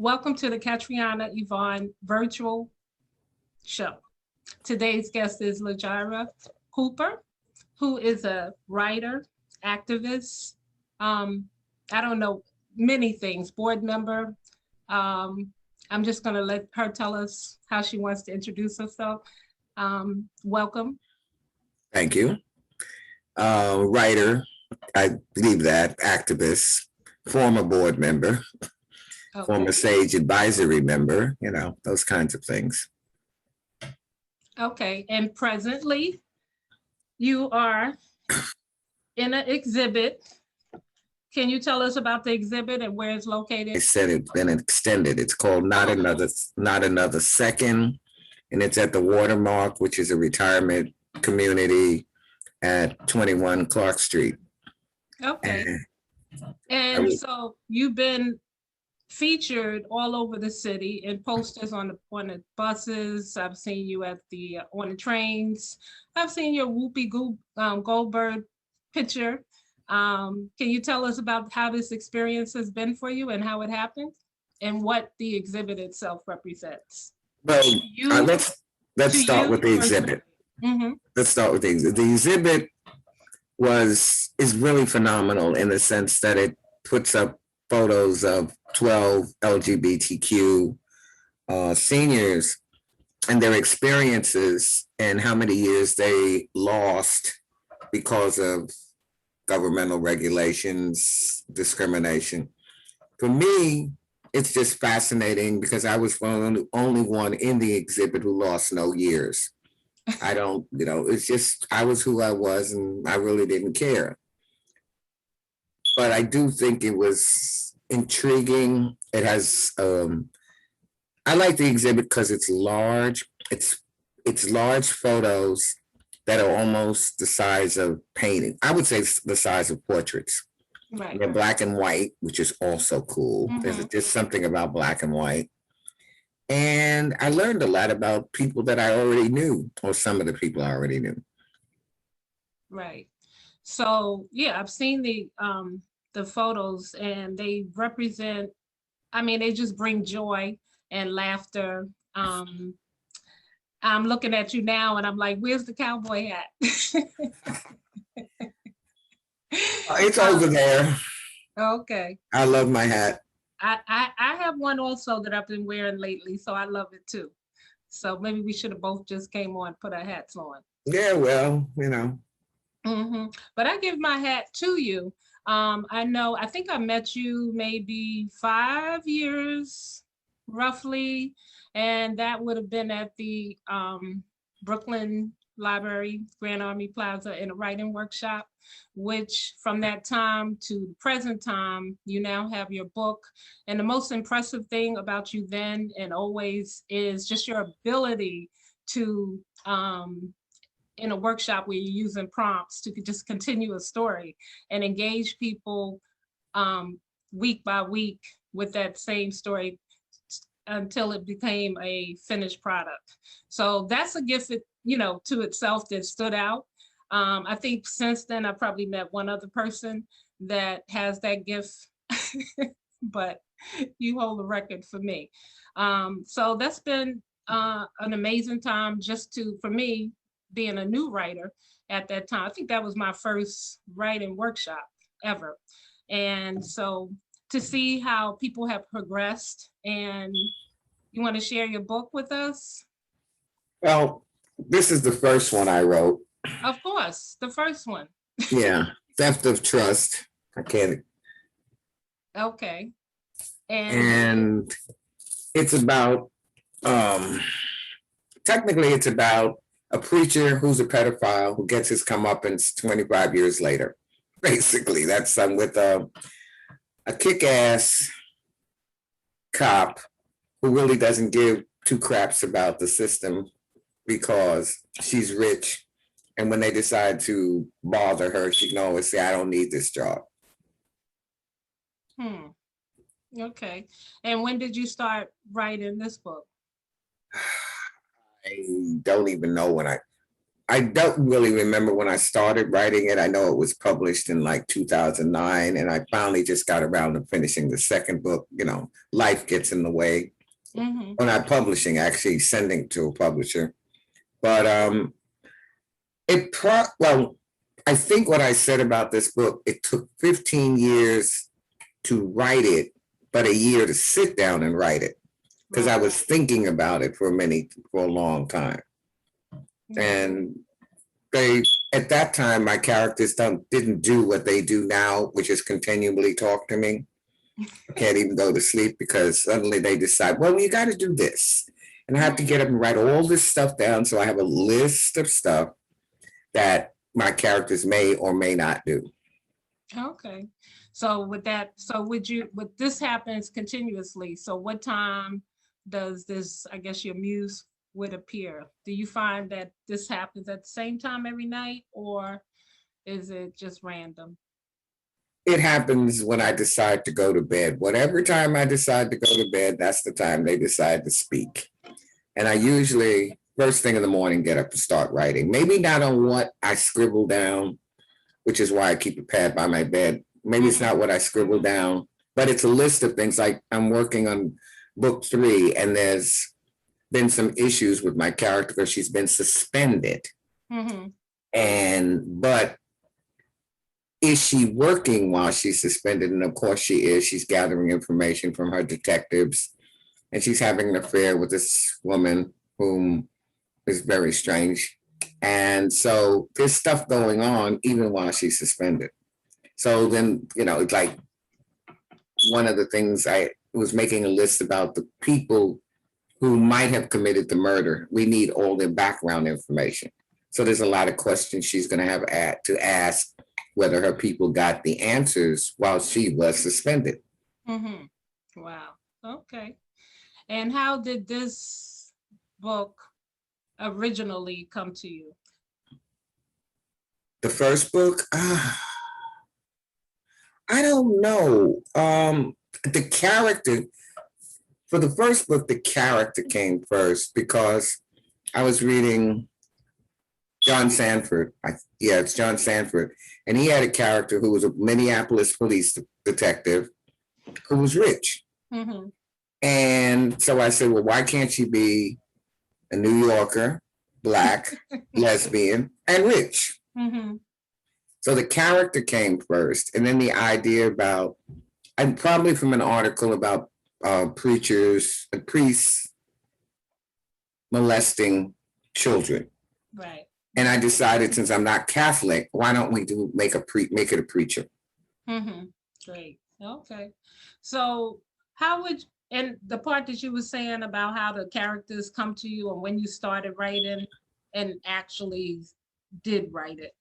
Welcome to the Katriana Yvonne virtual show. Today's guest is Lajira Hooper, who is a writer, activist, I don't know, many things, board member. I'm just going to let her tell us how she wants to introduce herself. Welcome. Thank you. Writer, I believe that, activist, former board member, former Okay. SAGE advisory member, those kinds of things. Okay. And presently, you are in an exhibit. Can you tell us about the exhibit and where it's I located? said it's been extended. It's called Not Another Second, and it's at the Watermark, which is a retirement community at 21 Clark Street. Okay. And And so you've been featured all over the city in posters on the buses. I've seen you at the on the trains. I've seen your Whoopi Goldberg picture. Can you tell us about how this experience has been for you and how it happened and what the exhibit itself represents? well, You let's to start you with the exhibit. Mm-hmm. Let's start with the exhibit. The exhibit is really phenomenal in the sense that it puts up photos of 12 LGBTQ seniors and their experiences and how many years they lost because of governmental regulations, discrimination. For me, it's just fascinating because I was the only one in the exhibit who lost no years. I don't, it's just, I was who I was and I really didn't care. But I do think it was intriguing. It has, I like the exhibit because it's large. It's large photos that are almost the size of painting. I would say it's the size of portraits. Right. They're black and white, which is also cool. There's just something about black and white. And I learned a lot about people that I already knew, or some of the people I already knew. Right. So yeah, I've seen the photos and they represent, I mean, they just bring joy and laughter. I'm looking at you now and I'm like, where's the cowboy hat? It's over there. Okay. I love my hat. I have one also that I've been wearing lately, so I love it too. So maybe we should have both just came on, put our hats on. Yeah, well, But I give my hat to you. I think I met you maybe 5 years roughly, and that would have been at the Brooklyn Library, Grand Army Plaza in a writing workshop, which from that time to the present time, you now have your book. And the most impressive thing about you then and always is just your ability to in a workshop where you're using prompts to just continue a story and engage people week by week with that same story until it became a finished product. So that's a gift that, to itself that stood out. I think since then I probably met one other person that has that gift, but you hold the record for me. So that's been an amazing time for me, being a new writer at that time. I think that was my first writing workshop ever. And so to see how people have progressed, and you want to share your book with us? Well, this is the first one I wrote. Of course, the first one. Yeah, Theft of Trust. I can't. Okay. And it's about, technically it's about a preacher who's a pedophile who gets his comeuppance 25 years later. Basically, that's with a kick-ass cop who really doesn't give two craps about the system because she's rich. And when they decide to bother her, she can always say, I don't need this job. Okay. And when did you start writing this book? I don't even know when I don't really remember when I started writing it. I know it was published in like 2009, and I finally just got around to finishing the second book. You know, life gets in the way. Mhm. Well, not publishing, actually sending to a publisher. But well, I think what I said about this book, it took 15 years to write it, but a year to sit down and write it because I Right. was thinking about it for a long time. Yeah. And they at that time my characters didn't do what they do now, which is continually talk to me. I can't even go to sleep because suddenly they decide, well, you got to do this. And I have to get up and write all this stuff down. So I have a list of stuff that my characters may or may not do. Okay. So with that, so would this happens continuously? So what time does this, I guess your muse would appear? Do you find that this happens at the same time every night, or is it just random? It happens when I decide to go to bed. Whatever time I decide to go to bed, that's the time they decide to speak. And I usually, first thing in the morning, get up and start writing. Maybe not on what I scribble down, which is why I keep a pad by my bed. Maybe it's not what I scribble down, but it's a list of things. Like I'm working on book 3, and there's been some issues with my character because she's been suspended. Mm-hmm. But is she working while she's suspended? And of course she is. She's gathering information from her detectives, and she's having an affair with this woman whom is very strange. And so there's stuff going on even while she's suspended. So then, it's like one of the things I was making a list about the people who might have committed the murder. We need all their background information. So there's a lot of questions she's going to have to ask whether her people got the answers while she was suspended. Mm-hmm. Wow. Okay. And how did this book originally come to you? The first book, I don't know. The character, for the first book, the character came first because I was reading John Sanford. It's John Sanford. And he had a character who was a Minneapolis police detective who was rich. Mm-hmm. And so I said, well, why can't she be a New Yorker, Black, lesbian, and rich? Mm-hmm. So the character came first, and then the idea about, and probably from an article about priests molesting children. Right. And I decided, since I'm not Catholic, why don't we make it a preacher? Mm-hmm. Great. Okay. So and the part that you were saying about how the characters come to you and when you started writing and actually did write it.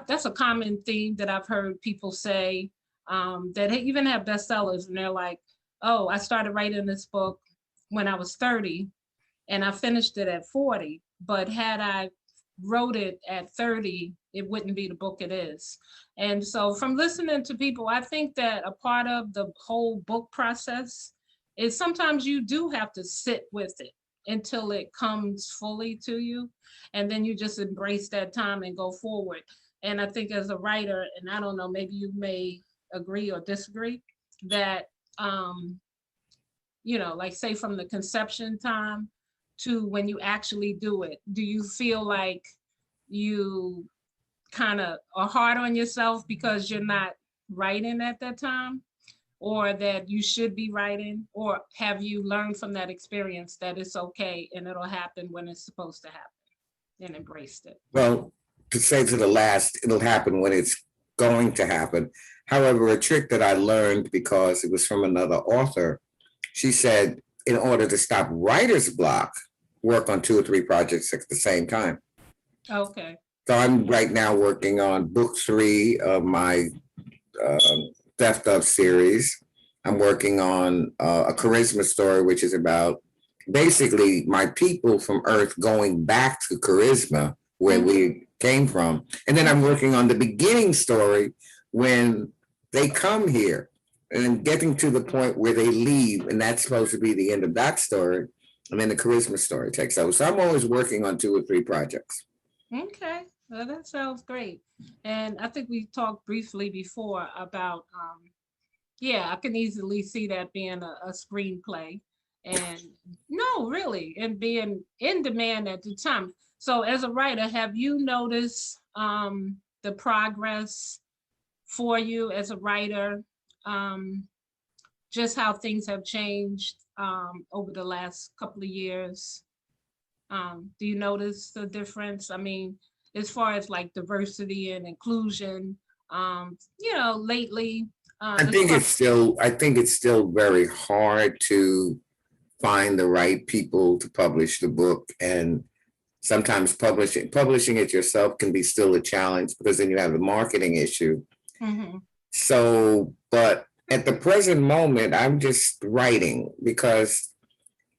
That's a common theme that I've heard people say, that even have bestsellers, and they're like, oh, I started writing this book when I was 30 and I finished it at 40. But had I wrote it at 30, it wouldn't be the book it is. And so from listening to people, I think that a part of the whole book process is sometimes you do have to sit with it until it comes fully to you. And then you just embrace that time and go forward. And I think as a writer, and I don't know, maybe you may agree or disagree, that, like say from the conception time to when you actually do it, do you feel like you kind of are hard on yourself because you're not writing at that time, or that you should be writing, or have you learned from that experience that it's okay and it'll happen when it's supposed to happen and embraced it? Well, to say to the last, it'll happen when it's going to happen. However, a trick that I learned, because it was from another author, she said, in order to stop writer's block, work on 2 or 3 projects at the same time. Okay. So I'm right now working on book 3 of my Theft Of series. I'm working on a charisma story, which is about basically my people from Earth going back to charisma, where we came from. And then I'm working on the beginning story when they come here and getting to the point where they leave. And that's supposed to be the end of that story. And then the charisma story takes over. So I'm always working on 2 or 3 projects. Okay, well, that sounds great. And I think we talked briefly before about, yeah, I can easily see that being a screenplay. And no, really, and being in demand at the time. So as a writer, have you noticed the progress for you as a writer? Um, just how things have changed over the last couple of years? Do you notice the difference? I mean, as far as like diversity and inclusion, lately, as far, I think it's still very hard to find the right people to publish the book. And sometimes publishing it yourself can be still a challenge because then you have a marketing issue. Mhm. So, but at the present moment, I'm just writing because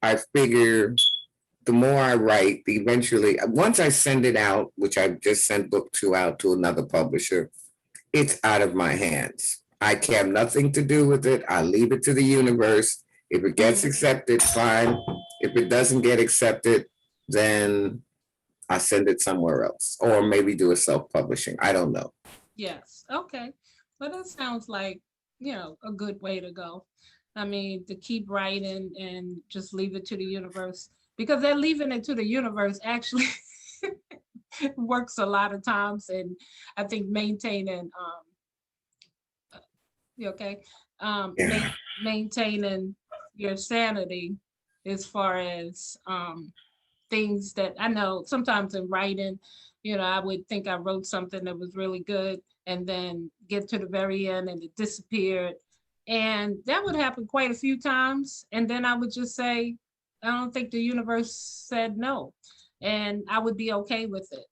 I figure the more I write, eventually, once I send it out, which I just sent book two out to another publisher, it's out of my hands. I have nothing to do with it. I leave it to the universe. If it gets Mhm. accepted, fine. If it doesn't get accepted, then I send it somewhere else, or maybe do a self-publishing. I don't know. Yes. Okay. Well, that sounds like, a good way to go. I mean, to keep writing and just leave it to the universe, because they're leaving it to the universe actually works a lot of times. And I think maintaining, you okay? Yeah. Maintaining your sanity as far as things that I know sometimes in writing, I would think I wrote something that was really good and then get to the very end and it disappeared. And that would happen quite a few times. And then I would just say, I don't think the universe said no. And I would be okay with it,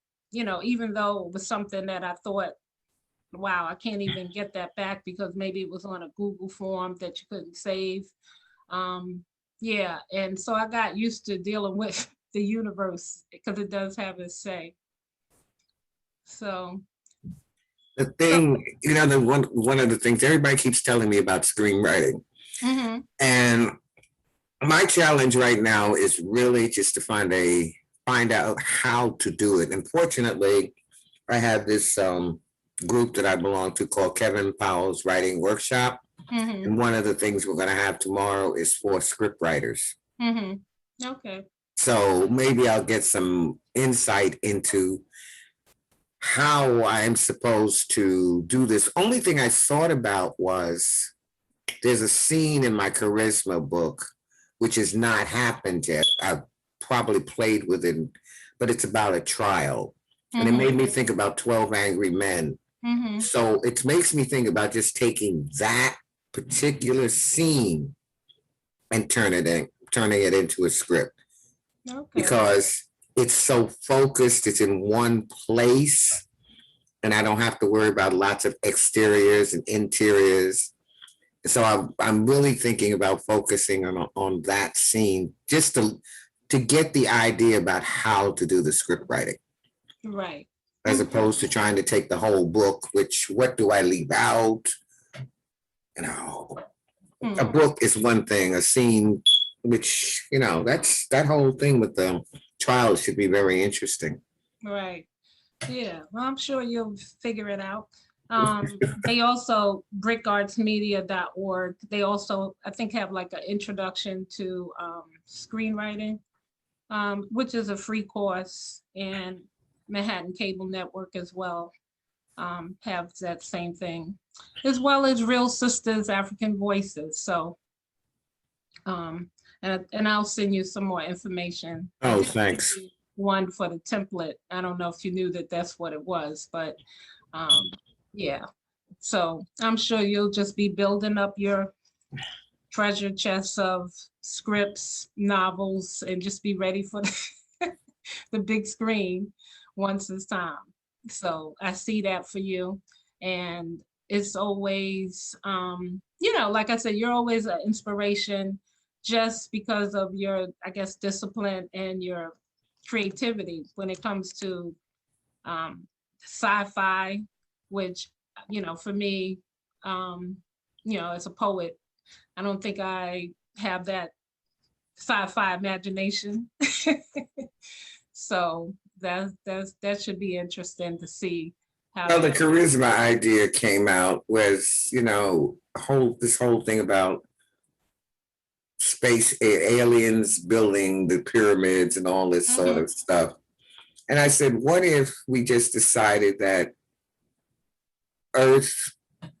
even though it was something that I thought, wow, I can't even get that back because maybe it was on a Google form that you couldn't save. Um, yeah, and so I got used to dealing with the universe because it does have its say. So, The so, thing, the one of the things everybody keeps telling me about screenwriting, mm-hmm, and my challenge right now is really just to find out how to do it. And fortunately, I have this group that I belong to called Kevin Powell's Writing Workshop. mm-hmm, And one of the things we're going to have tomorrow is for script writers. mm-hmm. Okay. So maybe I'll get some insight into how I'm supposed to do this. Only thing I thought about was there's a scene in my charisma book which has not happened yet. I've probably played with it, but it's about a trial. And it Mm-hmm, made me think about 12 Angry Men. mm-hmm. So it makes me think about just taking that particular scene and turning it into a script Okay. because it's so focused, it's in one place, and I don't have to worry about lots of exteriors and interiors. So I'm really thinking about focusing on that scene just to get the idea about how to do the script writing, Right. as Okay. opposed to trying to take the whole book, which what do I leave out? You know, a Hmm. book is one thing, a scene, which, that's that whole thing with the trials should be very interesting. Right. Yeah. Well, I'm sure you'll figure it out. They also, brickartsmedia.org, they also, I think, have like an introduction to screenwriting, which is a free course, and Manhattan Cable Network as well have that same thing, as well as Real Sisters African Voices. So, and I'll send you some more information. I Oh, did send thanks. you one for the template. I don't know if you knew that that's what it was, but um, yeah. So I'm sure you'll just be building up your treasure chests of scripts, novels, and just be ready for the big screen once it's time. So I see that for you. And it's always, like I said, you're always an inspiration just because of your, I guess, discipline and your creativity when it comes to sci-fi, which, for me, um, as a poet, I don't think I have that sci-fi imagination. So that should be interesting to see how Well, the that. charisma idea came out was, this whole thing about aliens building the pyramids and all this sort of stuff. And I said, what if we just decided that Earth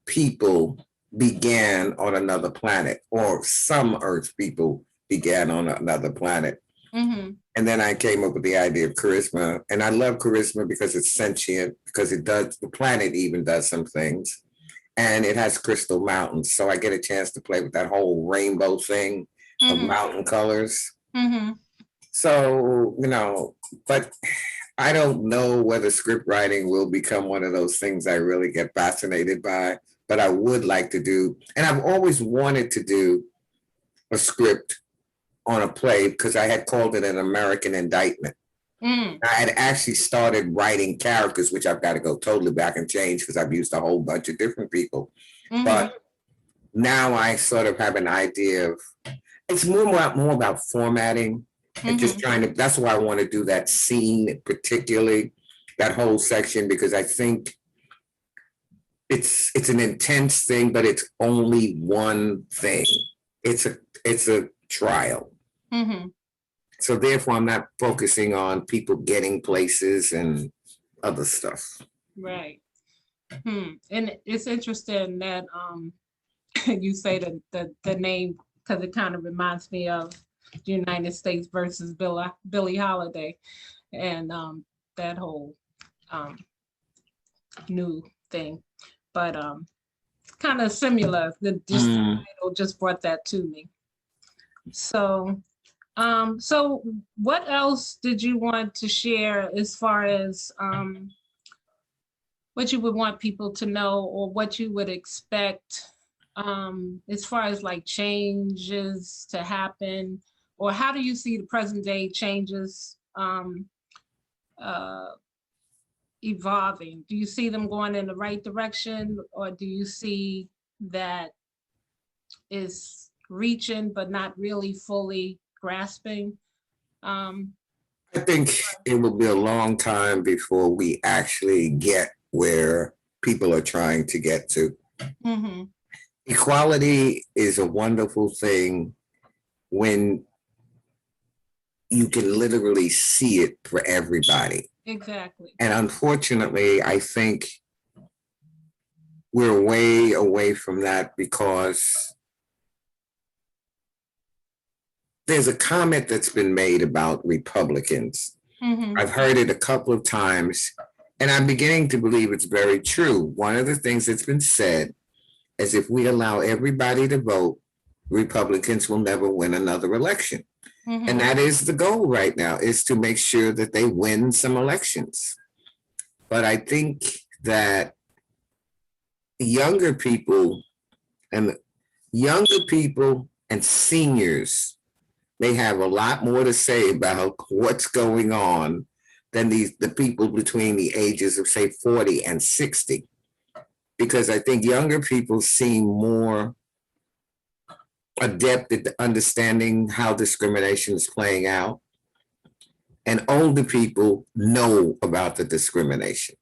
people began on another planet, or some Earth people began on another planet? Mhm. And then I came up with the idea of charisma. And I love charisma because it's sentient, because the planet even does some things. And it has crystal mountains. So I get a chance to play with that whole rainbow thing of mountain colors. So, but I don't know whether script writing will become one of those things I really get fascinated by, but I would like to do, and I've always wanted to do a script on a play because I had called it An American Indictment. I had actually started writing characters, which I've got to go totally back and change because I've used a whole bunch of different people. But now I sort of have an idea of, it's more about formatting and just trying to, that's why I want to do that scene, particularly that whole section, because I think it's an intense thing, but it's only one thing. It's a trial. So therefore, I'm not focusing on people getting places and other stuff. Right. And it's interesting that you say the name, because it kind of reminds me of the United States versus Billie Holiday, and that whole new thing. But kind of similar. The title just brought that to me. So so what else did you want to share as far as what you would want people to know, or what you would expect as far as like changes to happen, or how do you see the present day changes evolving? Do you see them going in the right direction, or do you see that is reaching but not really fully grasping? I think it will be a long time before we actually get where people are trying to get to. Equality is a wonderful thing when you can literally see it for everybody. Exactly. And unfortunately, I think we're way away from that because there's a comment that's been made about Republicans. I've heard it a couple of times, and I'm beginning to believe it's very true. One of the things that's been said is if we allow everybody to vote, Republicans will never win another election. And that is the goal right now, is to make sure that they win some elections. But I think that younger people and seniors may have a lot more to say about what's going on than the people between the ages of, say, 40 and 60. Because I think younger people seem more adept at understanding how discrimination is playing out. And older people know about the discrimination.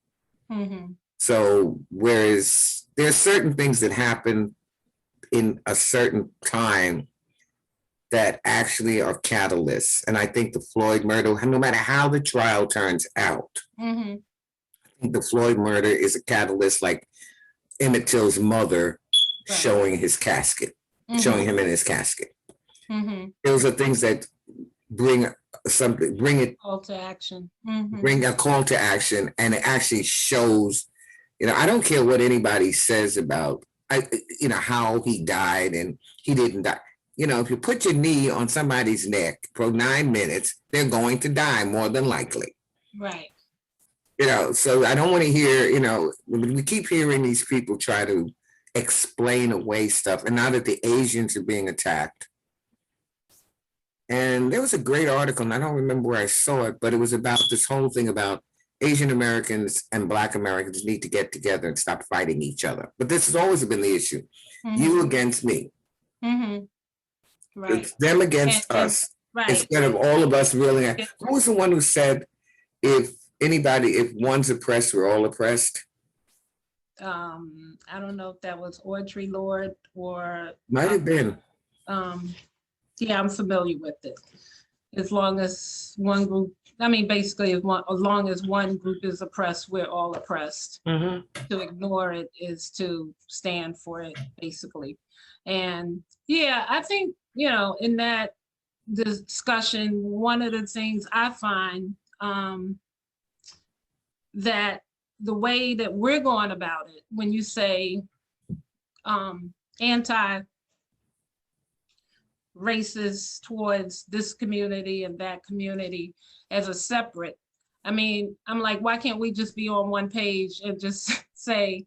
So whereas there are certain things that happen in a certain time that actually are catalysts. And I think the Floyd murder, no matter how the trial turns out, I think the Floyd murder is a catalyst, like Emmett Till's mother showing his casket, showing him in his casket. Those are things that bring it call to action. Bring a call to action, and it actually shows, I don't care what anybody says about, how he died and he didn't die. If you put your knee on somebody's neck for 9 minutes, they're going to die more than likely. Right. So I don't want to hear, we keep hearing these people try to explain away stuff. And now that the Asians are being attacked. And there was a great article, and I don't remember where I saw it, but it was about this whole thing about Asian Americans and Black Americans need to get together and stop fighting each other. But this has always been the issue. You against me. Right. It's them against us. Right. Instead of all of us really. Who was the one who said, if one's oppressed, we're all oppressed? I don't know if that was Audre Lorde or, Might have been. yeah, I'm familiar with it. As long as one group, I mean, basically, as long as one group is oppressed, we're all oppressed. To ignore it is to stand for it, basically. And yeah, I think, in that discussion, one of the things I find that the way that we're going about it, when you say anti-racist towards this community and that community as a separate, I mean, I'm like, why can't we just be on one page and just say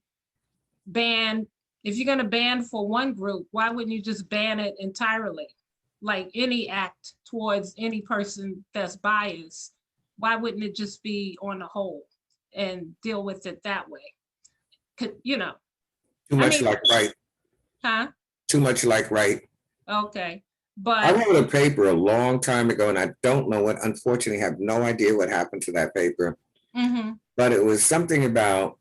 ban? If you're going to ban for one group, why wouldn't you just ban it entirely? Like any act towards any person that's biased, why wouldn't it just be on the whole and deal with it that way? Too much like right. Huh? Too much like right. Okay. I But wrote a paper a long time ago, and I don't know what, unfortunately, have no idea what happened to that paper. But it was something about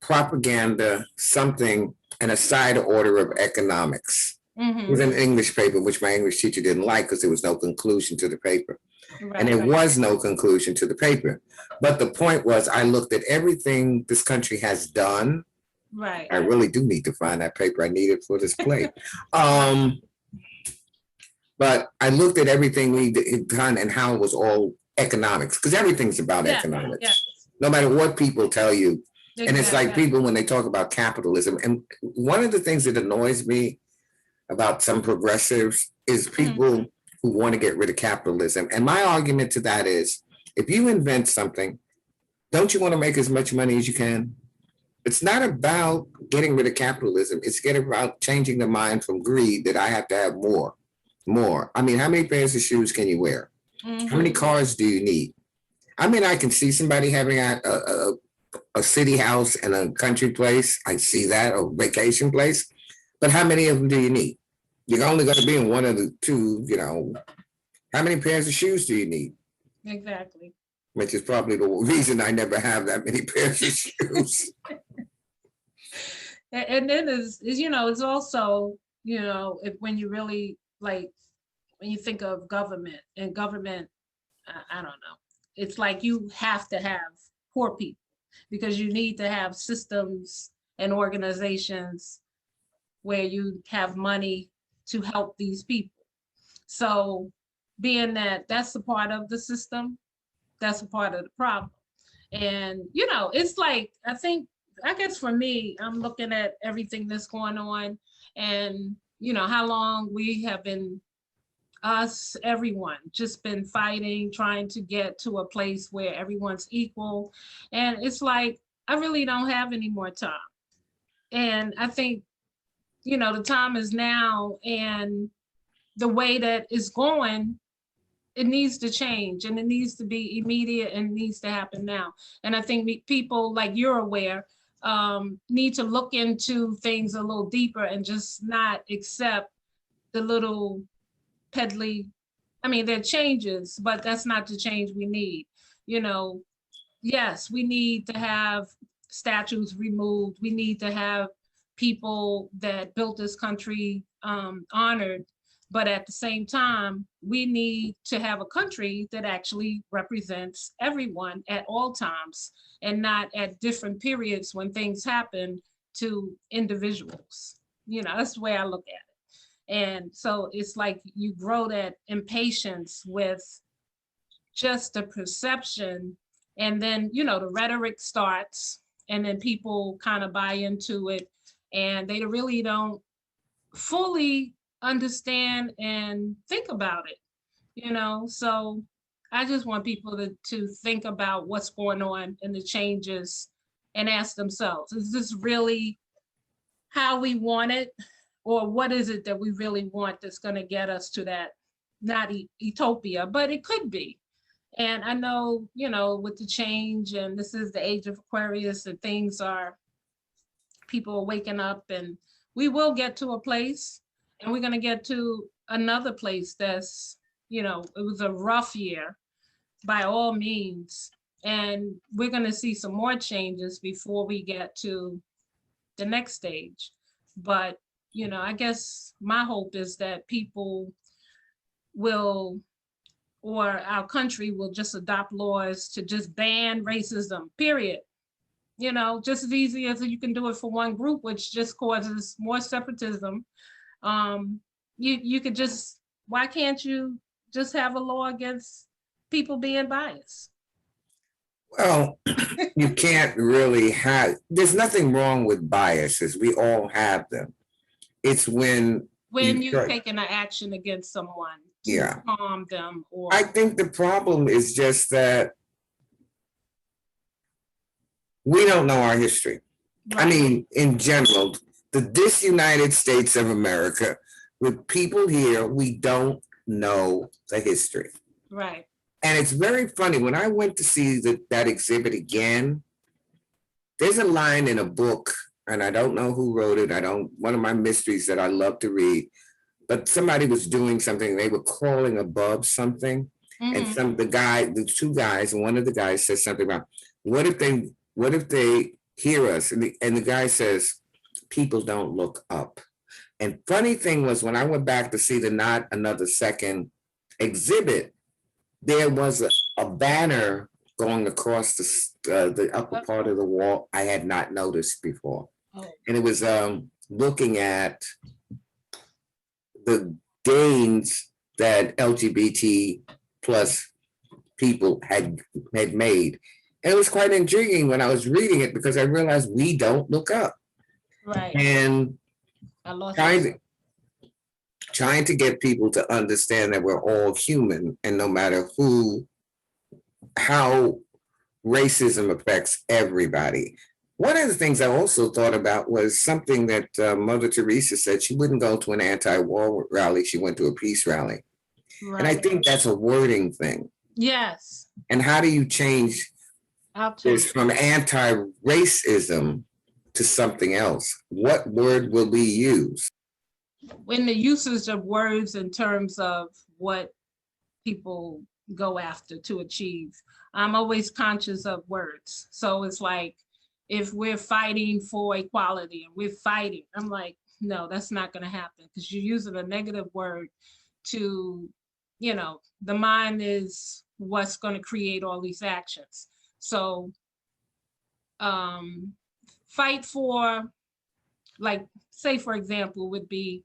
propaganda, something, and a side order of economics. It was an English paper, which my English teacher didn't like because there was no conclusion to the paper. right, And there was no conclusion to the paper. But the point was, I looked at everything this country has done. right. I really do need to find that paper. I need it for this play. But I looked at everything we had done and how it was all economics, because everything's about economics. Yes. No matter what people tell you. Exactly. And it's like people, when they talk about capitalism, and one of the things that annoys me about some progressives is people who want to get rid of capitalism. And my argument to that is, if you invent something, don't you want to make as much money as you can? It's not about getting rid of capitalism. It's getting about changing the mind from greed that I have to have more. I mean, how many pairs of shoes can you wear? How many cars do you need? I mean, I can see somebody having a city house and a country place. I see that, a vacation place. But how many of them do you need? You're only going to be in one of the two, How many pairs of shoes do you need? Exactly. Which is probably the reason I never have that many pairs of shoes. And then it's also, when you really, like, when you think of government, and government, I don't know, it's like you have to have poor people, because you need to have systems and organizations where you have money to help these people. So being that that's a part of the system, that's a part of the problem. And, it's like, I guess for me, I'm looking at everything that's going on, and, how long we have been, everyone just been fighting, trying to get to a place where everyone's equal. And it's like, I really don't have any more time. And I think, the time is now, and the way that it's going, it needs to change, and it needs to be immediate, and needs to happen now. And I think people, like you're aware, need to look into things a little deeper and just not accept the little peddly. I mean, there are changes, but that's not the change we need. Yes, we need to have statues removed. We need to have people that built this country honored. But at the same time, we need to have a country that actually represents everyone at all times, and not at different periods when things happen to individuals. That's the way I look at it. And so it's like you grow that impatience with just the perception, and then, the rhetoric starts, and then people kind of buy into it, and they really don't fully understand and think about it. So I just want people to think about what's going on and the changes, and ask themselves, is this really how we want it? Or what is it that we really want that's going to get us to that, not utopia, but it could be. And I know, with the change, and this is the age of Aquarius, and people are waking up, and we will get to a place, and we're going to get to another place that's it was a rough year by all means. And we're going to see some more changes before we get to the next stage. But, I guess my hope is that people will, or our country will just adopt laws to just ban racism, period. Just as easy as you can do it for one group, which just causes more separatism. You could just, why can't you just have a law against people being biased? Well, you can't really there's nothing wrong with biases. We all have them. It's when you're taking an action against someone to harm them. Or I think the problem is just that we don't know our history. Right. I mean, in general, this United States of America, with people here, we don't know the history. Right. And it's very funny, when I went to see that exhibit again, there's a line in a book, and I don't know who wrote it. One of my mysteries that I love to read, but somebody was doing something, they were crawling above something. Mm-hmm. And the two guys, and one of the guys says something about, what if they hear us? And the guy says, people don't look up. And funny thing was, when I went back to see the Not Another Second exhibit, there was a banner going across the upper part of the wall I had not noticed before. Oh. And it was looking at the gains that LGBT plus people had made. And it was quite intriguing when I was reading it, because I realized we don't look up. Right. And trying to get people to understand that we're all human, and no matter how racism affects everybody. One of the things I also thought about was something that Mother Teresa said. She wouldn't go to an anti-war rally. She went to a peace rally. Right. And I think that's a wording thing. Yes. And how do you change this from anti-racism to something else? What word will we use? When the usage of words in terms of what people go after to achieve, I'm always conscious of words. So it's like, if we're fighting for equality and we're fighting, I'm like, no, that's not going to happen, because you're using a negative word to, the mind is what's going to create all these actions. So fight for, like, say, for example, would be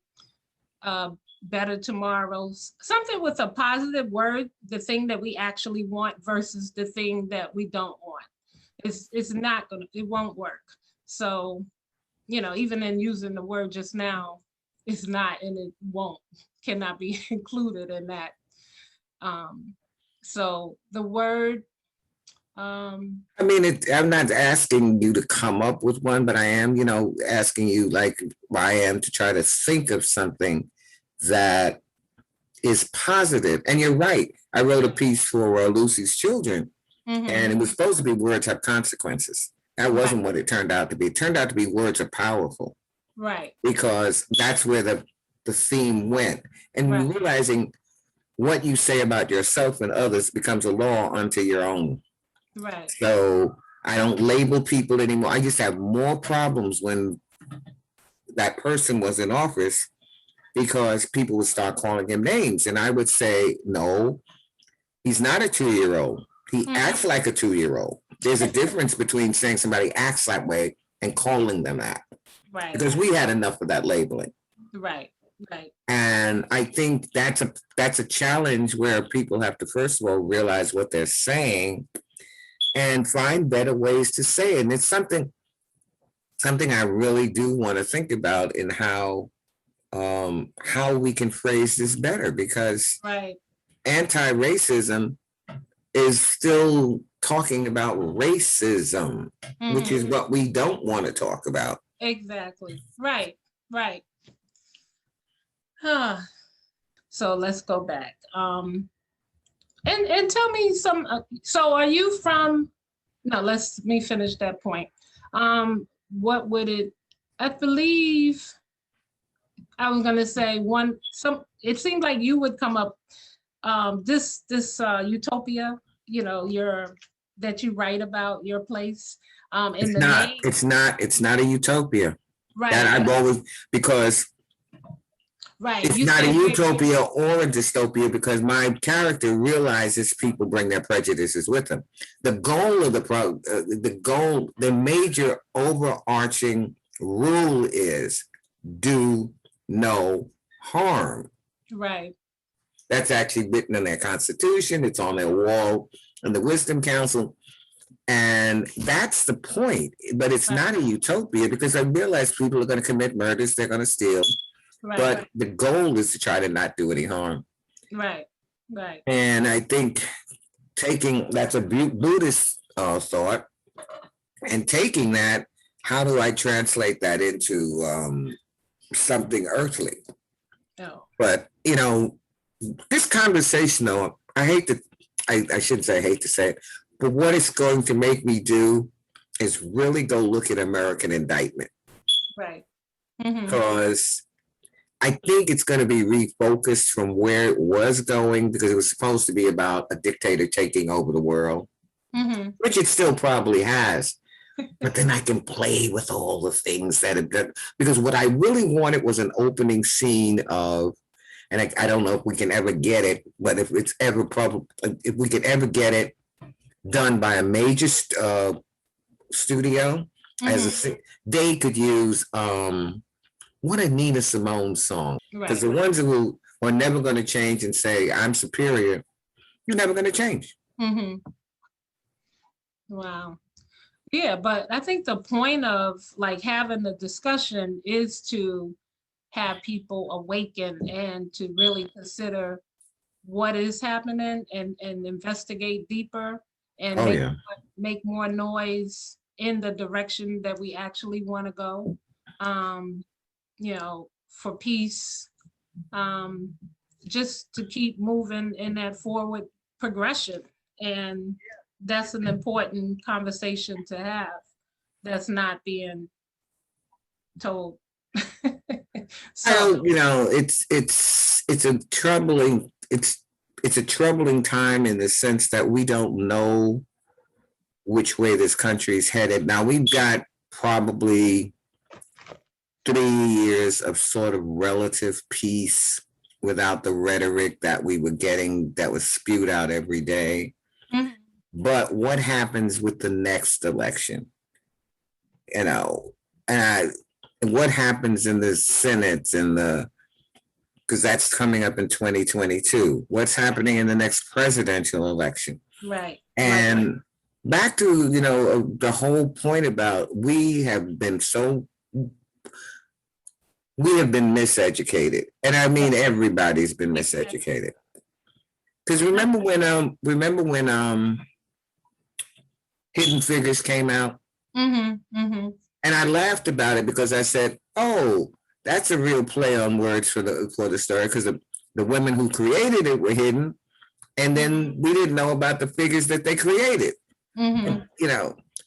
better tomorrows, something with a positive word, the thing that we actually want versus the thing that we don't want. It's not gonna, it won't work. So, even in using the word just now, it's not, and it cannot be included in that. So the word, I'm not asking you to come up with one, but I am, asking you, like I am, to try to think of something that is positive. And you're right. I wrote a piece for Lucy's Children, mm-hmm. and it was supposed to be words have consequences. That wasn't what it turned out to be. It turned out to be words are powerful. Right. Because that's where the theme went. And realizing what you say about yourself and others becomes a law unto your own. Right. So I don't label people anymore. I just have more problems when that person was in office, because people would start calling him names. And I would say, no, he's not a 2-year-old. He acts like a 2-year-old. There's a difference between saying somebody acts that way and calling them that. Right. Because we had enough of that labeling. Right. Right. And I think that's a challenge, where people have to, first of all, realize what they're saying and find better ways to say it. And it's something I really do want to think about, in how we can phrase this better, because anti-racism is still talking about racism, mm-hmm. which is what we don't want to talk about. Exactly. Right. So let's go back. And tell me some, so are you from, no, let me finish that point. What would it, I believe I was going to say it seemed like you would come up this utopia, that you write about your place, in It's the not, name, it's not a utopia. That right, I've always, because right. it's You not a said utopia or a dystopia, because my character realizes people bring their prejudices with them. The goal of the major overarching rule is do no harm. right, That's actually written in their constitution. It's on their wall in the Wisdom Council. And that's the point. But it's right, not a utopia, because I realize people are going to commit murders, they're going to steal. right, But the goal is to try to not do any harm. right, right, And I think that's a Buddhist thought, and taking that, how do I translate that into something earthly? oh, But, this conversation, though, I shouldn't say I hate to say it, but what it's going to make me do is really go look at American Indictment, right. Mm-hmm. because I think it's going to be refocused from where it was going, because it was supposed to be about a dictator taking over the world, Mm-hmm. which it still probably has. But then I can play with all the things because what I really wanted was an opening scene of, and I don't know if we can ever get it, but if it's ever probably, if we could ever get it done by a major studio, Mm-hmm. they could use what a Nina Simone song, because Right. the ones who are never going to change and say I'm superior, you're never going to change. Mm-hmm. Wow. Yeah, but I think the point of like having the discussion is to have people awaken and to really consider what is happening and investigate deeper and Oh yeah. make more noise in the direction that we actually want to go. For peace, just to keep moving in that forward progression. And that's an important conversation to have that's not being told. So, it's a troubling time, in the sense that we don't know which way this country is headed. Now we've got probably 3 years of sort of relative peace without the rhetoric that we were getting, that was spewed out every day. mhm, But what happens with the next election? And what happens in the Senate because that's coming up in 2022. What's happening in the next presidential election? right, And back to, the whole point about we have been miseducated. And I mean, everybody's been miseducated. Because remember when Hidden Figures came out? mm-hmm. And I laughed about it, because I said, oh, that's a real play on words for the story, because the women who created it were hidden, and then we didn't know about the figures that they created. Mm-hmm.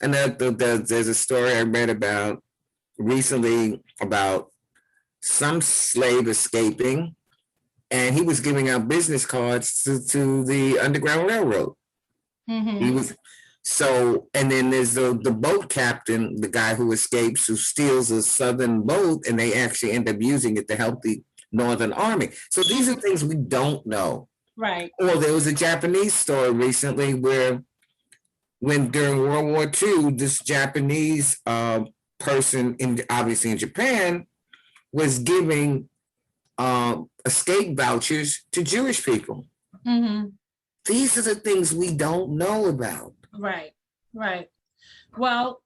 And there's a story I read about recently about some slave escaping, and he was giving out business cards to the Underground Railroad. Mm-hmm. He was and then there's the boat captain, the guy who escapes, who steals a Southern boat, and they actually end up using it to help the Northern Army. So these are things we don't know. Right. Or there was a Japanese story recently where, when during World War II, this Japanese person, obviously in Japan, was giving escape vouchers to Jewish people. Mm-hmm. These are the things we don't know about. Right. Well,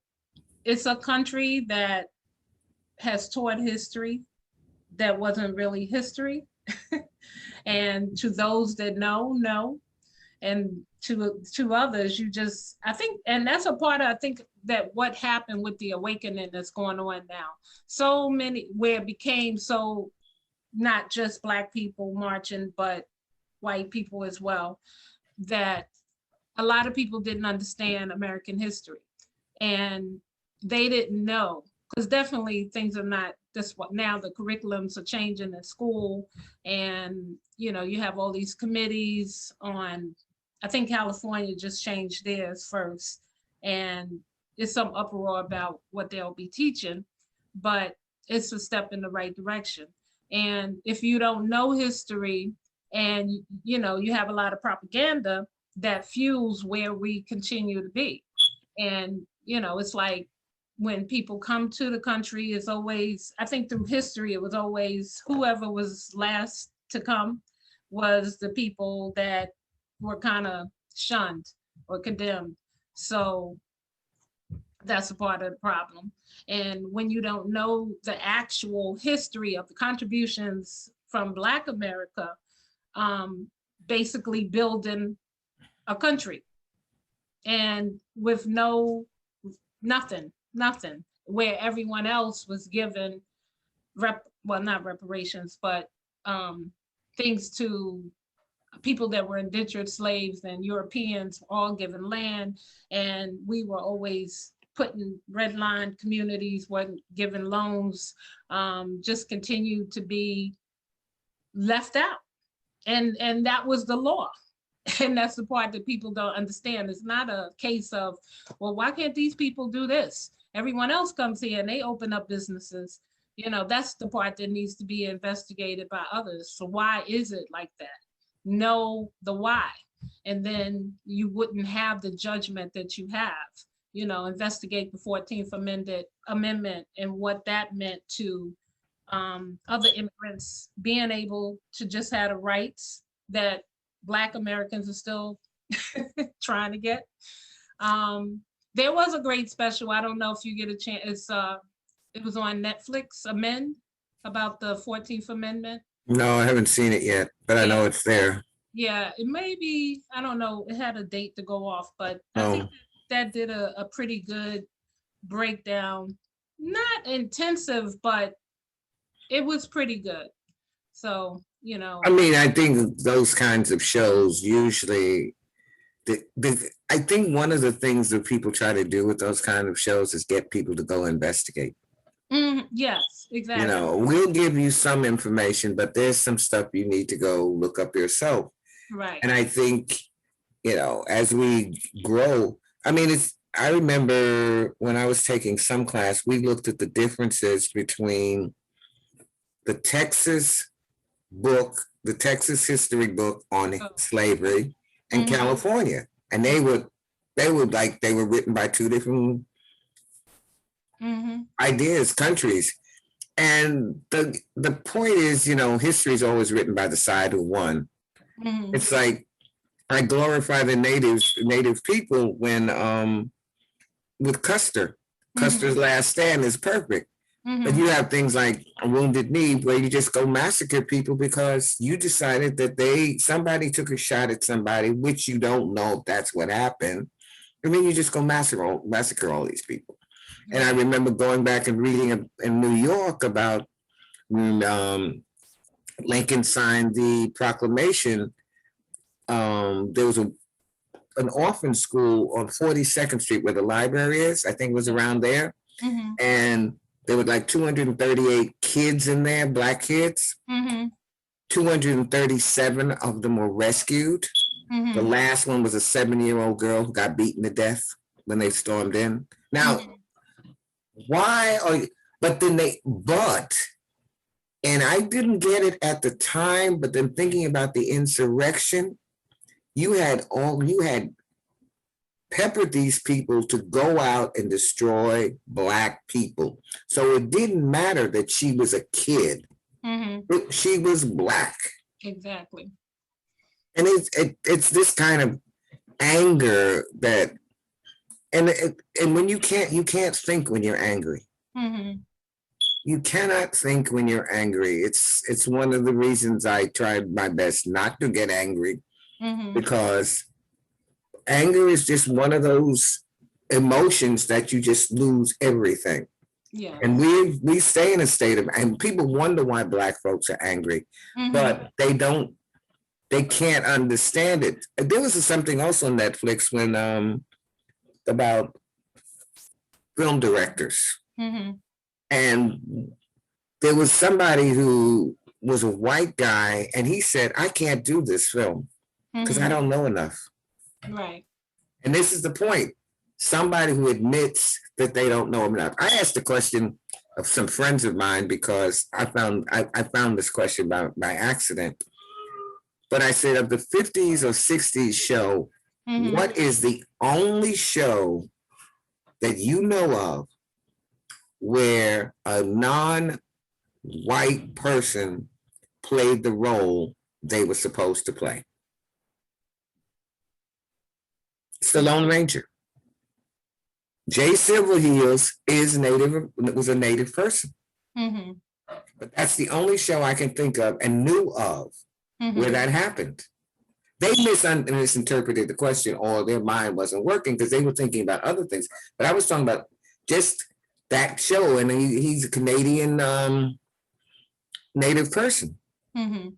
it's a country that has taught history that wasn't really history. And to those that know, and to others, I think, and that's a part of, I think, that what happened with the awakening that's going on now. So many, where it became so, not just Black people marching, but white people as well, that a lot of people didn't understand American history, and they didn't know, because definitely things are not this what now the curriculums are changing at school, and you have all these committees on. I think California just changed theirs first, and there's some uproar about what they'll be teaching, but it's a step in the right direction. And if you don't know history, and you have a lot of propaganda that fuels where we continue to be. And it's like when people come to the country, it's always, I think through history, it was always whoever was last to come was the people that were kind of shunned or condemned. So that's a part of the problem. And when you don't know the actual history of the contributions from Black America, basically building a country, and with nothing, where everyone else was given not reparations, but things to people that were indentured slaves, and Europeans all given land, and we were always putting redline communities, weren't given loans, just continued to be left out. And that was the law. And that's the part that people don't understand. It's not a case of, well, why can't these people do this? Everyone else comes here and they open up businesses. That's the part that needs to be investigated by others. So why is it like that? Know the why. And then you wouldn't have the judgment that you have. Investigate the 14th Amendment and what that meant to other immigrants being able to just have the rights that Black Americans are still trying to get. There was a great special. I don't know if you get a chance. It was on Netflix, Amend, about the 14th Amendment. No, I haven't seen it yet, but I know it's there. Yeah, it may be, I don't know, it had a date to go off, but I think that did a pretty good breakdown. Not intensive, but it was pretty good. So, I mean, I think those kinds of shows usually, I think one of the things that people try to do with those kind of shows is get people to go investigate. Yes, exactly. We'll give you some information, but there's some stuff you need to go look up yourself. Right. And I think, as we grow, I mean, I remember when I was taking some class, we looked at the differences between the Texas history book on slavery and California. And they were written by two different ideas, countries. And the point is, history is always written by the side who won. It's like, I glorify the native people when with Custer. Custer's last stand is perfect. But you have things like a Wounded Knee where you just go massacre people because you decided that somebody took a shot at somebody, which you don't know if that's what happened. And then you just go massacre all these people. And I remember going back and reading in New York about when Lincoln signed the proclamation. There was an orphan school on 42nd Street where the library is. I think it was around there. And there were like 238 kids in there, Black kids. 237 of them were rescued. The last one was a 7-year-old girl who got beaten to death when they stormed in. Now, and I didn't get it at the time, but then thinking about the insurrection, you had peppered these people to go out and destroy Black people. So it didn't matter that she was a kid. She was Black. Exactly. And it's this kind of anger that, and when you can't think when you're angry. You cannot think when you're angry. It's one of the reasons I tried my best not to get angry, because anger is just one of those emotions that you just lose everything. Yeah. And we stay in a state of, and people wonder why Black folks are angry, but they can't understand it. There was something else on Netflix when about film directors. And there was somebody who was a white guy, and he said, I can't do this film because I don't know enough. Right. And this is the point. Somebody who admits that they don't know enough. I asked the question of some friends of mine because I found this question by accident. But I said, of the 50s or 60s show, what is the only show that you know of where a non-white person played the role they were supposed to play? It's the Lone Ranger. Jay Silverheels was a native person. But that's the only show I can think of and knew of where that happened. They misinterpreted the question, or their mind wasn't working because they were thinking about other things. But I was talking about just that show, and he's a Canadian native person. And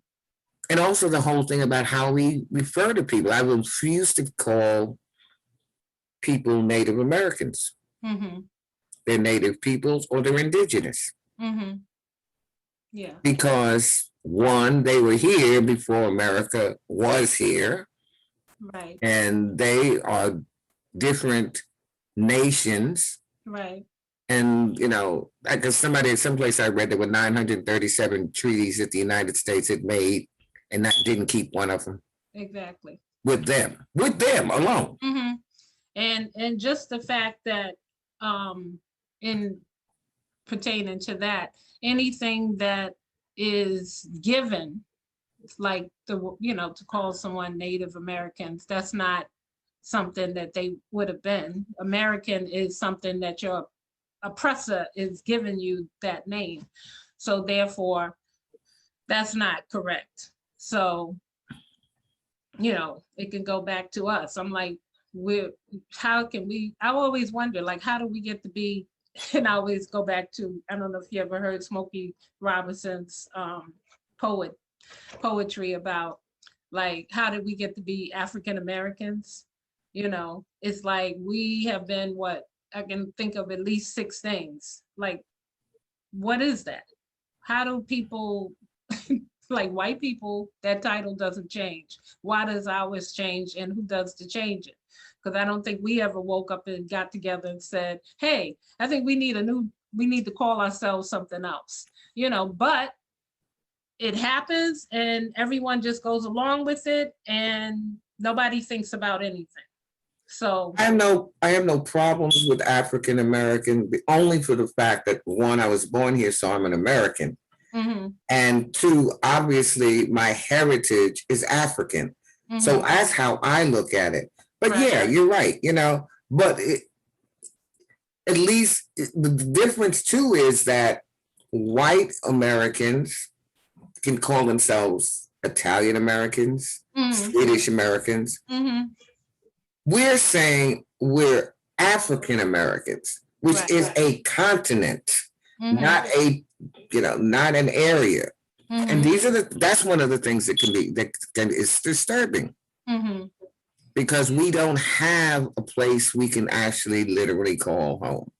also the whole thing about how we refer to people. I refuse to call people Native Americans. They're native peoples or they're indigenous. Yeah. Because one, they were here before America was here. Right. And they are different nations. Right. And, you know, like someplace I read there were 937 treaties that the United States had made, and that didn't keep one of them. Exactly. With them alone. And just the fact that in pertaining to that, anything that is given, like to call someone Native Americans, that's not something that they would have been. American is something that your oppressor is giving you that name. So therefore, that's not correct. So, it can go back to us. I'm like, I always wonder, like, how do we get to be, and I always go back to, I don't know if you ever heard Smokey Robinson's poetry about, like, how did we get to be African Americans? It's like we have been I can think of at least 6 things. Like, what is that? How do people, like white people, that title doesn't change. Why does ours change, and who does the change it? Because I don't think we ever woke up and got together and said, hey, I think we need to call ourselves something else, but it happens and everyone just goes along with it and nobody thinks about anything. So I have no problems with African American, only for the fact that, one, I was born here, so I'm an American. And 2, obviously my heritage is African. So that's how I look at it. But right. Yeah, you're right, but at least the difference too is that white Americans can call themselves Italian Americans, Swedish Americans. We're saying we're African Americans, which is a continent, not not an area. And that's one of the things that is disturbing. Because we don't have a place we can actually literally call home.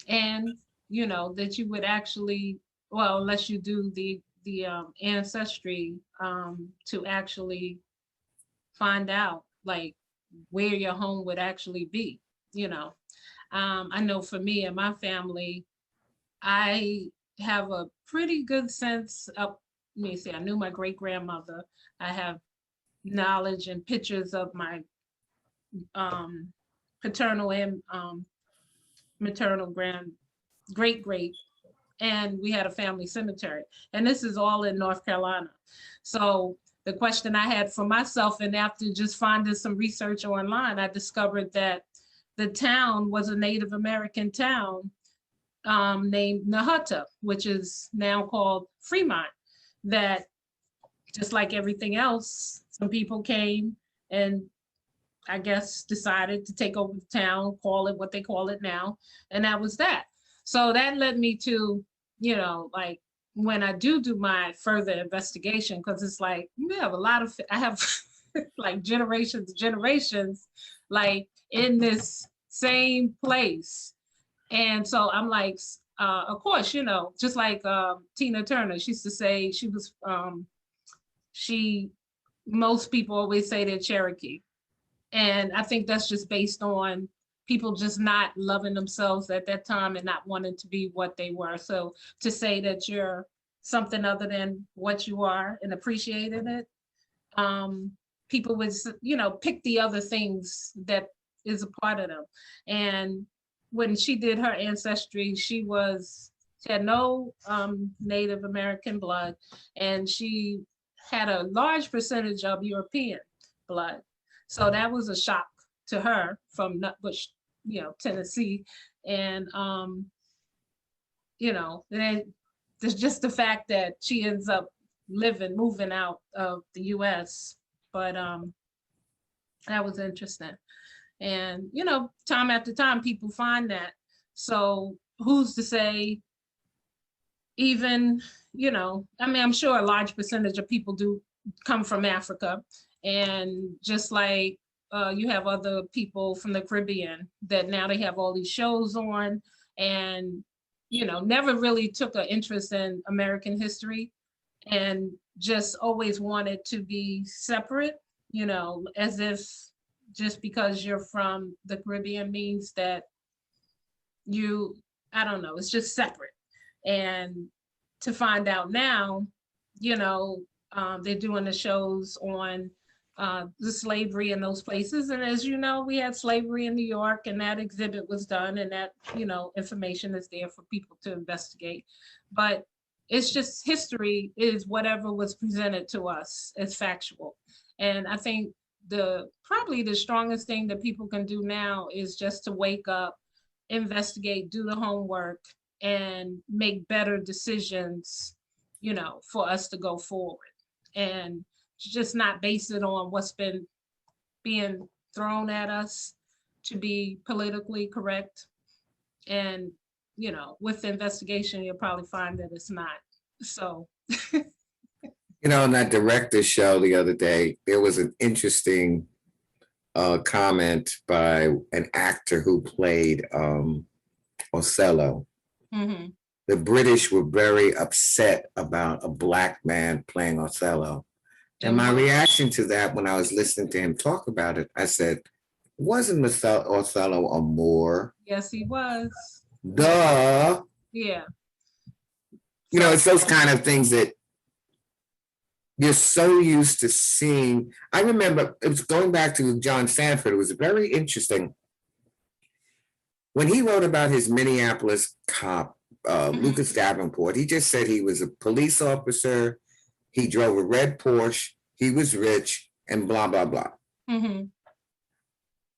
And that you would actually, well, unless you do the ancestry to actually find out like where your home would actually be. I know for me and my family, I have a pretty good sense of, let me see, I knew my great grandmother. I have knowledge and pictures of my paternal and maternal great, and we had a family cemetery. And this is all in North Carolina. So the question I had for myself, and after just finding some research online, I discovered that the town was a Native American town named Nahutta, which is now called Fremont. That just like everything else, some people came and I guess decided to take over the town, call it what they call it now. And that was that. So that led me to, like when I do my further investigation, because it's like, we have I have like generations, like in this same place. And so I'm like, of course, just like Tina Turner, she used to say she, most people always say they're Cherokee. And I think that's just based on people just not loving themselves at that time and not wanting to be what they were. So to say that you're something other than what you are and appreciating it, people would, pick the other things that is a part of them. And when she did her ancestry, she had no Native American blood, and she had a large percentage of European blood. So that was a shock to her from Nutbush, Tennessee. And, then there's just the fact that she ends up moving out of the US. But that was interesting. And, time after time, people find that. So who's to say, even, I'm sure a large percentage of people do come from Africa. And just like you have other people from the Caribbean that now they have all these shows on and, never really took an interest in American history and just always wanted to be separate, as if just because you're from the Caribbean means that I don't know, it's just separate. And to find out now, they're doing the shows on the slavery in those places. And as you know, we had slavery in New York, and that exhibit was done, and that, information is there for people to investigate. But it's just history is whatever was presented to us as factual. And I think probably the strongest thing that people can do now is just to wake up, investigate, do the homework, and make better decisions, for us to go forward. And just not base it on what's been being thrown at us to be politically correct. And, with the investigation, you'll probably find that it's not. So. On that director's show the other day, there was an interesting comment by an actor who played Othello. Mm-hmm. The British were very upset about a Black man playing Othello. And my reaction to that when I was listening to him talk about it, I said, wasn't Othello a Moor? Yes, he was. Duh. Yeah. It's those kind of things that you're so used to seeing. I remember it was going back to John Sanford. It was very interesting. When he wrote about his Minneapolis cop, Lucas Davenport, he just said he was a police officer. He drove a red Porsche. He was rich and blah, blah, blah. Mm-hmm.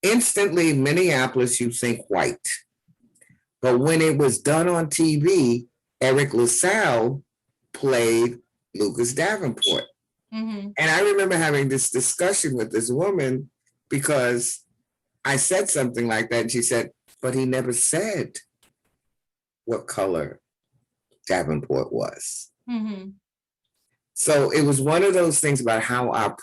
Instantly, Minneapolis, you think white. But when it was done on TV, Eric LaSalle played Lucas Davenport. Mm-hmm. And I remember having this discussion with this woman because I said something like that. And she said, but he never said what color Davenport was. Mm-hmm. So it was one of those things about how our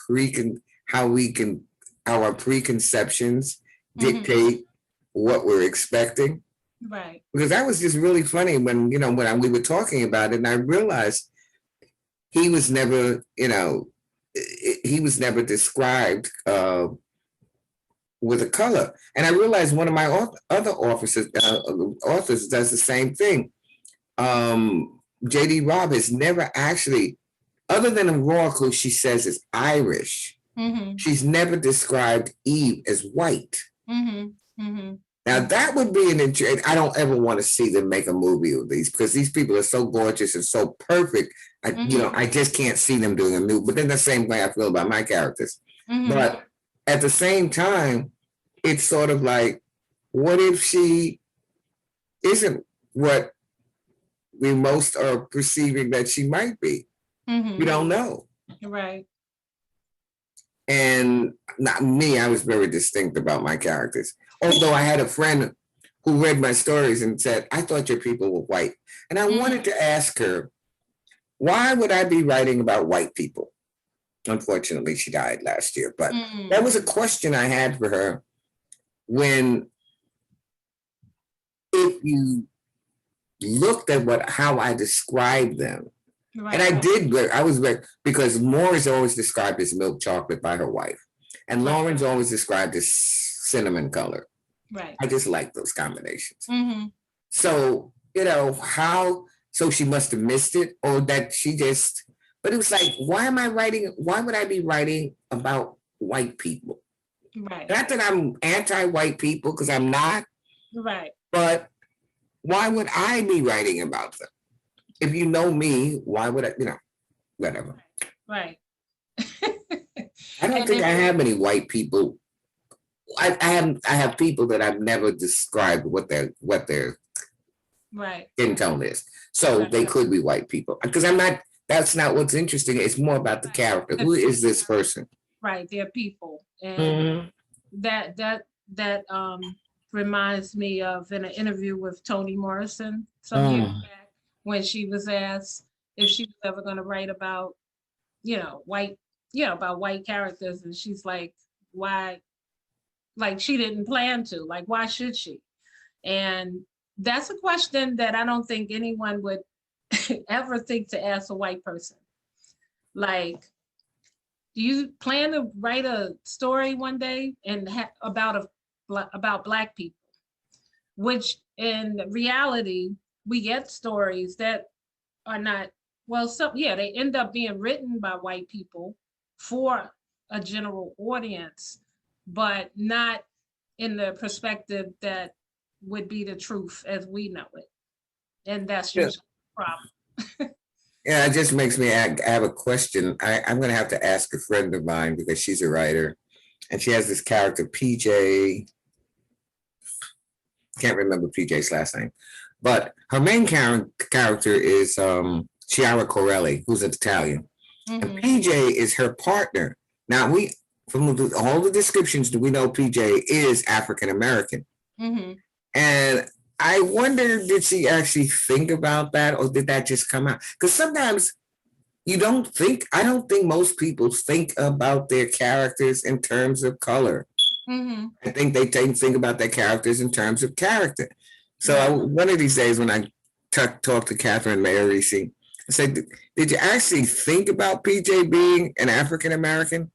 preconceptions dictate what we're expecting. Right. Because that was just really funny when we were talking about it, and I realized he was never described with a color. And I realized one of my other authors does the same thing. J.D. Robb has never actually, other than O'Rourke, who she says is Irish, she's never described Eve as white. Now that would be I don't ever want to see them make a movie of these because these people are so gorgeous and so perfect. I just can't see them doing a new, but then the same way I feel about my characters. But at the same time, it's sort of like, what if she isn't what we most are perceiving that she might be? We don't know. Right. And not me, I was very distinct about my characters. Although I had a friend who read my stories and said, I thought your people were white. And I wanted to ask her, why would I be writing about white people? Unfortunately, she died last year. But that was a question I had for her when if you looked at how I described them, and I Right, did, I was very, because Moore is always described as milk chocolate by her wife, and right, Lauren's always described as cinnamon color. right. I just like those combinations. Mm-hmm. So, how, so she must have missed it, or that she just, but it was like, why would I be writing about white people? Right, Not that I'm anti-white people, because I'm not, right, but why would I be writing about them? If you know me, why would I, whatever. right. I don't And think then, I have any white people. I have people that I've never described what their right, skin tone is. So right, they could be white people. Because I'm not, that's not what's interesting. It's more about the right. character. The Who is people, this person? right, they're people. And Mhm. that reminds me of an interview with Toni Morrison some years Oh, back when she was asked if she was ever going to write about, white, about white characters, and she's like, why? Like she didn't plan to. Like, why should she? And that's a question that I don't think anyone would ever think to ask a white person. Like, do you plan to write a story one day and about Black people? Which in reality, we get stories that are not, well, some, yeah, they end up being written by white people for a general audience, but not in the perspective that would be the truth as we know it. And that's yeah. usually the problem. Yeah, it just makes me I have a question. I'm going to have to ask a friend of mine because she's a writer, and she has this character, PJ. Can't remember PJ's last name, but her main character is Chiara Corelli, who's Italian. And Hmm. PJ is her partner. Now, from all the descriptions, do we know PJ is African American? Hmm. And I wonder, did she actually think about that, or did that just come out? Because sometimes I don't think most people think about their characters in terms of color. Hmm. I think they think about their characters in terms of character. So Right. one of these days when I talk to Catherine Mayorisi, I said, did you actually think about PJ being an African American?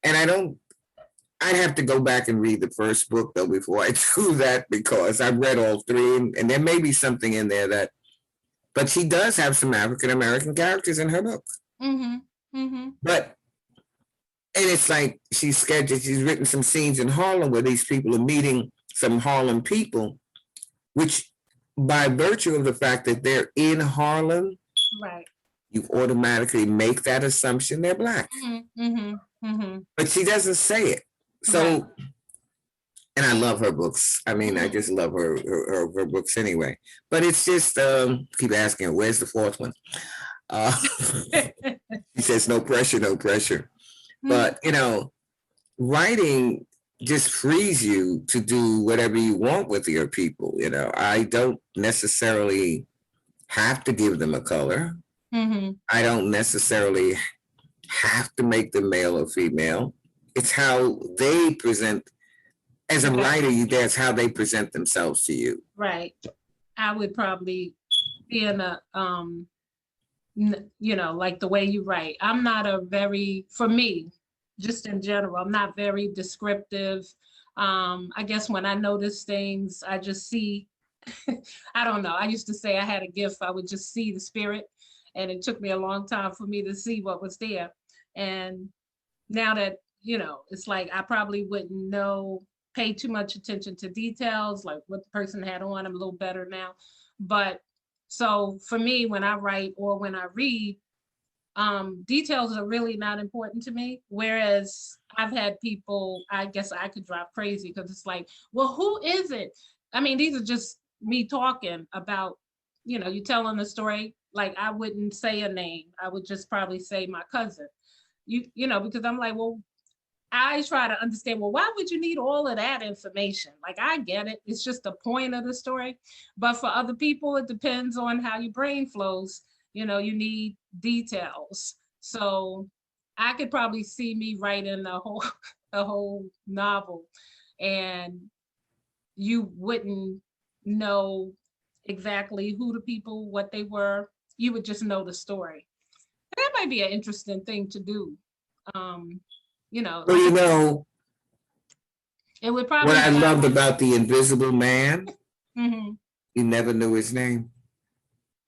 And I'd have to go back and read the first book though before I do that, because I've read all three, and there may be something in there but she does have some African American characters in her book. Hmm. Hmm. But, and it's like she's written some scenes in Harlem where these people are meeting some Harlem people, which by virtue of the fact that they're in Harlem, Right. you automatically make that assumption they're Black. Hmm. Hmm. Hmm. But she doesn't say it. Right. So, and I love her books. I mean, I Hmm. just love her books anyway. But it's just, keep asking her, where's the fourth one? Uh, he says, no pressure, no pressure. But, writing just frees you to do whatever you want with your people. I don't necessarily have to give them a color. Hmm. I don't necessarily have to make them male or female. It's how they present. As a Right. writer, that's how they present themselves to you. Right. I would probably be in a like the way you write. I'm not for me, just in general, I'm not very descriptive. I guess when I notice things, I just see, I don't know. I used to say I had a gift. I would just see the spirit, and it took me a long time for me to see what was there. And now that, it's like I probably wouldn't pay too much attention to details, like what the person had on. I'm a little better now. But so for me, when I write or when I read, details are really not important to me. Whereas I've had people, I guess I could drive crazy because it's like, well, who is it? I mean, these are just me talking about, you telling the story. Like I wouldn't say a name. I would just probably say my cousin. Because I'm like, well, I try to understand, well, why would you need all of that information? Like, I get it. It's just the point of the story. But for other people, it depends on how your brain flows. You need details. So I could probably see me writing a whole a whole novel, and you wouldn't know exactly who the people, what they were. You would just know the story. That might be an interesting thing to do. You know, Well, you know, it would probably. what I loved about the Invisible Man, Mhm. you never knew his name.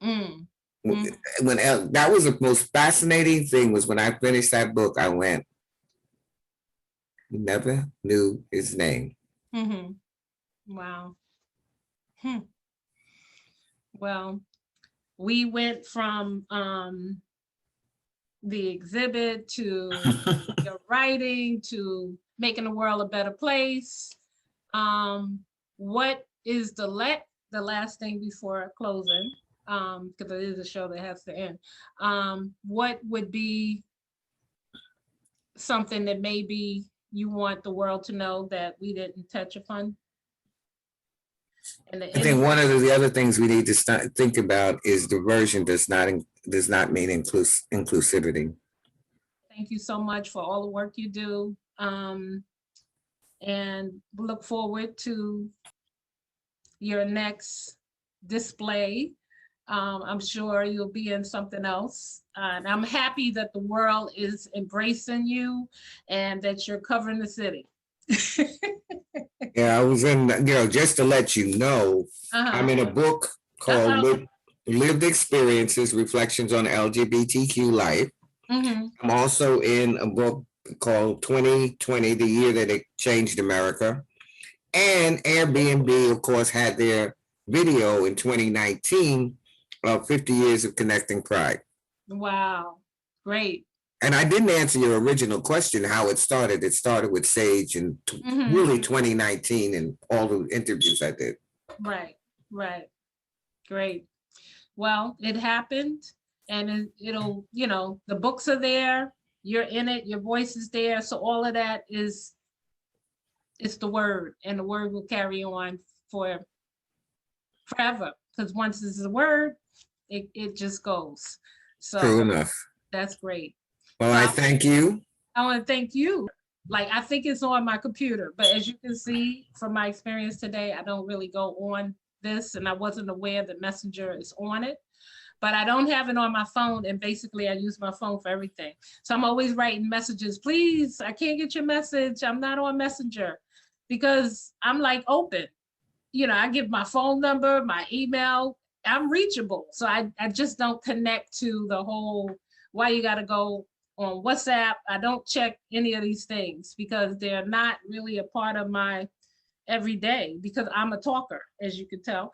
Mm. That was the most fascinating thing, was when I finished that book, I went, never knew his name. Mhm. Wow. Well, we went from the exhibit to your writing to making the world a better place. What is the last thing before closing? Because it is a show that has to end. What would be something that maybe you want the world to know that we didn't touch upon? I think one of the other things we need to think about is diversion does not mean inclusivity. Thank you so much for all the work you do. And look forward to your next display. I'm sure you'll be in something else. And I'm happy that the world is embracing you and that you're covering the city. Yeah, I was in, just to let you know, I'm in a book called Lived Experiences, Reflections on LGBTQ Life. I'm also in a book called 2020, the year that it changed America. And Airbnb, of course, had their video in 2019 of 50 years of connecting pride. Wow, great. And I didn't answer your original question, how it started. It started with Sage in really 2019 and all the interviews I did. Right. Great. Well, it happened, and it'll, the books are there, you're in it, your voice is there. So all of that it's the word, and the word will carry on forever. Because once it's a word, it just goes. So true enough. That's great. Well, I thank you. I want to thank you. Like, I think it's on my computer, but as you can see from my experience today, I don't really go on this, and I wasn't aware that Messenger is on it, but I don't have it on my phone, and basically I use my phone for everything. So I'm always writing messages, please, I can't get your message, I'm not on Messenger, because I'm like open. I give my phone number, my email, I'm reachable. So I just don't connect to the whole, why you got to go on WhatsApp. I don't check any of these things because they're not really a part of my everyday, because I'm a talker, as you can tell.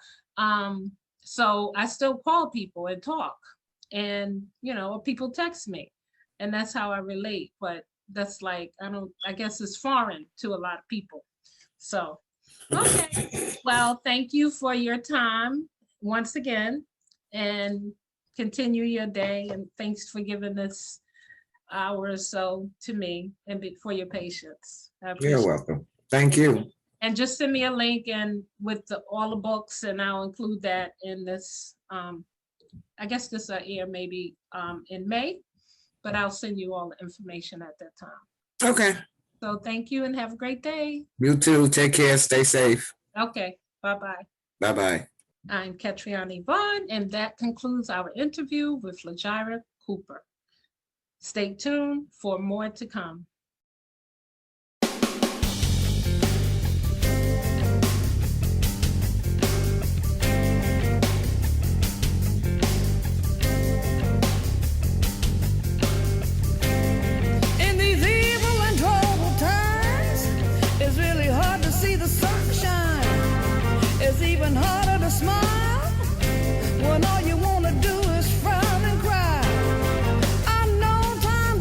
So I still call people and talk, and, people text me, and that's how I relate. But that's like, I guess it's foreign to a lot of people. So, okay. Well, thank you for your time once again, and continue your day. And thanks for giving this hour or so to me, and for your patience. You're welcome. Thank you. And just send me a link and with all the books, and I'll include that in this. I guess this will air maybe in May, but I'll send you all the information at that time. Okay. So thank you and have a great day. You too. Take care. Stay safe. Okay. Bye-bye. Bye-bye. I'm Katriani Vaughn, and that concludes our interview with Lajira Cooper. Stay tuned for more to come. In these evil and troubled times, it's really hard to see the sunshine. It's even harder to smile.